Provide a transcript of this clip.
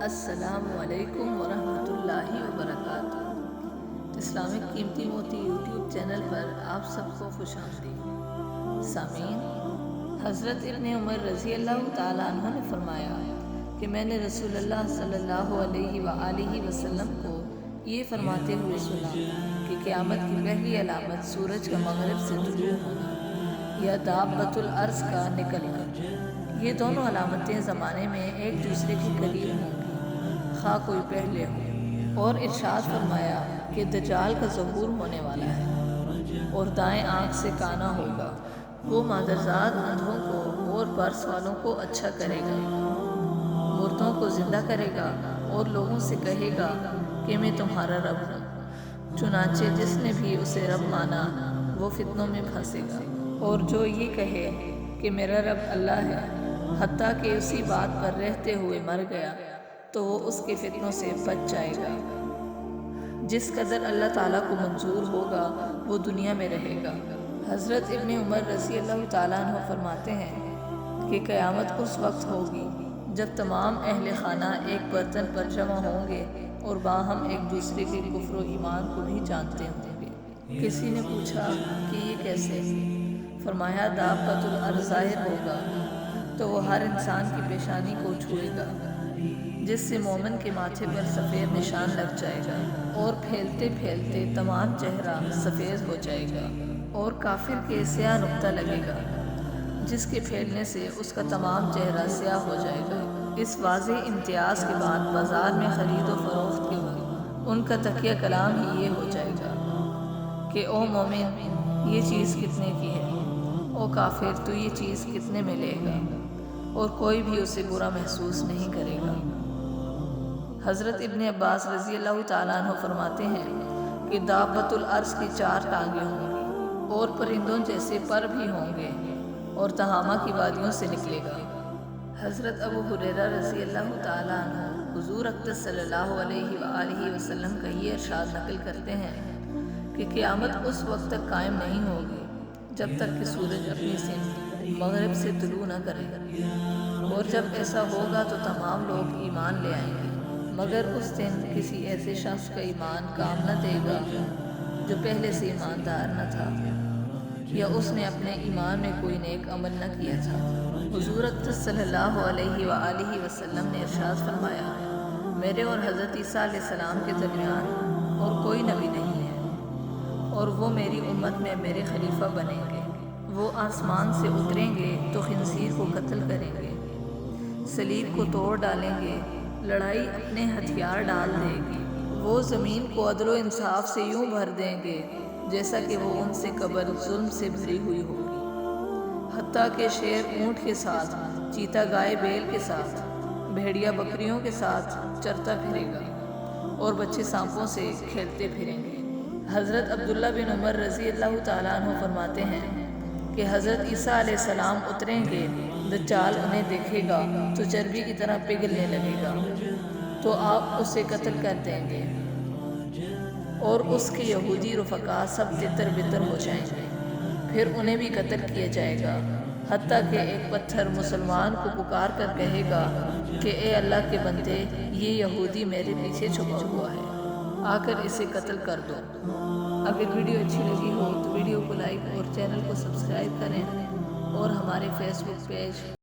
السلام علیکم ورحمۃ اللہ وبرکاتہ۔ اسلامک قیمتی موتی یوٹیوب چینل پر آپ سب کو خوش آمدید۔ سامعین، حضرت ابن عمر رضی اللہ تعالیٰ عنہ نے فرمایا کہ میں نے رسول اللہ صلی اللہ علیہ وآلہ وسلم کو یہ فرماتے ہوئے سنا کہ قیامت کی پہلی علامت سورج کا مغرب سے طلوع ہونا یا دابۃ الارض کا نکلنا۔ یہ دونوں علامتیں زمانے میں ایک دوسرے کے قریب ہوں گی، خواہ کوئی پہلے ہو۔ اور ارشاد فرمایا کہ دجال کا ظہور ہونے والا ہے اور دائیں آنکھ سے کانا ہوگا۔ وہ مادرزاد اندھوں کو اور برس والوں کو اچھا کرے گا، مردوں کو زندہ کرے گا اور لوگوں سے کہے گا کہ میں تمہارا رب ہوں۔ چنانچہ جس نے بھی اسے رب مانا وہ فتنوں میں پھنسے گا، اور جو یہ کہے کہ میرا رب اللہ ہے حتیٰ کہ اسی بات پر رہتے ہوئے مر گیا تو وہ اس کے فتنوں سے بچ جائے گا۔ جس قدر اللہ تعالیٰ کو منظور ہوگا وہ دنیا میں رہے گا۔ حضرت ابن عمر رضی اللہ تعالیٰ عنہ فرماتے ہیں کہ قیامت اس وقت ہوگی جب تمام اہل خانہ ایک برتن پر جمع ہوں گے اور باہم ایک دوسرے کے کفر و ایمان کو بھی جانتے ہوں گے۔ کسی نے پوچھا کہ یہ کیسے؟ فرمایا دابۃ الارض ظاہر ہوگا تو وہ ہر انسان کی پیشانی کو چھوئے گا، جس سے مومن کے ماتھے پر سفید نشان لگ جائے گا اور پھیلتے پھیلتے تمام چہرہ سفید ہو جائے گا، اور کافر کے سیاہ نقطہ لگے گا جس کے پھیلنے سے اس کا تمام چہرہ سیاہ ہو جائے گا۔ اس واضح امتیاز کے بعد بازار میں خرید و فروخت کے وقت ان کا تکیہ کلام ہی یہ ہو جائے گا کہ او مومن یہ چیز کتنے کی ہے، او کافر تو یہ چیز کتنے میں لے گا، اور کوئی بھی اسے برا محسوس نہیں کرے گا۔ حضرت ابن عباس رضی اللہ تعالیٰ عنہ فرماتے ہیں کہ دابۃ الارض کی 4 ٹانگیں ہوں گی اور پرندوں جیسے پر بھی ہوں گے، اور تہامہ کی وادیوں سے نکلے گا۔ حضرت ابو ہریرہ رضی اللہ تعالیٰ عنہ حضور اقدس صلی اللہ علیہ وآلہ وسلم کا یہ ارشاد نقل کرتے ہیں کہ قیامت اس وقت تک قائم نہیں ہوگی جب تک کہ سورج اپنی سمت مغرب سے طلوع نہ کرے، اور جب ایسا ہوگا تو تمام لوگ ایمان لے آئیں گے، مگر اس دن کسی ایسے شخص کا ایمان کام نہ دے گا جو پہلے سے ایماندار نہ تھا، یا اس نے اپنے ایمان میں کوئی نیک عمل نہ کیا تھا۔ حضور اقدس صلی اللہ علیہ وآلہ وسلم نے ارشاد فرمایا، میرے اور حضرت عیسیٰ علیہ السلام کے درمیان اور کوئی نبی نہیں ہے، اور وہ میری امت میں میرے خلیفہ بنیں گے۔ وہ آسمان سے اتریں گے تو خنزیر کو قتل کریں گے، صلیب کو توڑ ڈالیں گے، لڑائی اپنے ہتھیار ڈال دے گی۔ وہ زمین کو عدل و انصاف سے یوں بھر دیں گے جیسا کہ وہ ان سے قبل ظلم سے بھری ہوئی ہوگی، حتیٰ کہ شیر اونٹ کے ساتھ، چیتا گائے بیل کے ساتھ، بھیڑیا بکریوں کے ساتھ چرتا پھرے گا، اور بچے سانپوں سے کھیلتے پھریں گے۔ حضرت عبداللہ بن عمر رضی اللہ تعالیٰ عنہ فرماتے ہیں کہ حضرت عیسیٰ علیہ السلام اتریں گے، دجال انہیں دیکھے گا تو چربی کی طرح پگھلنے لگے گا، تو آپ اسے قتل کر دیں گے، اور اس کے یہودی رفقا سب تتر بتر ہو جائیں گے، پھر انہیں بھی قتل کیا جائے گا، حتیٰ کہ ایک پتھر مسلمان کو پکار کر کہے گا کہ اے اللہ کے بندے، یہ یہودی میرے پیچھے چھپا ہوا ہے، آ کر اسے قتل کر دو۔ اگر ویڈیو اچھی لگی ہو تو ویڈیو کو لائک اور چینل کو سبسکرائب کریں، اور ہمارے فیس بک پیج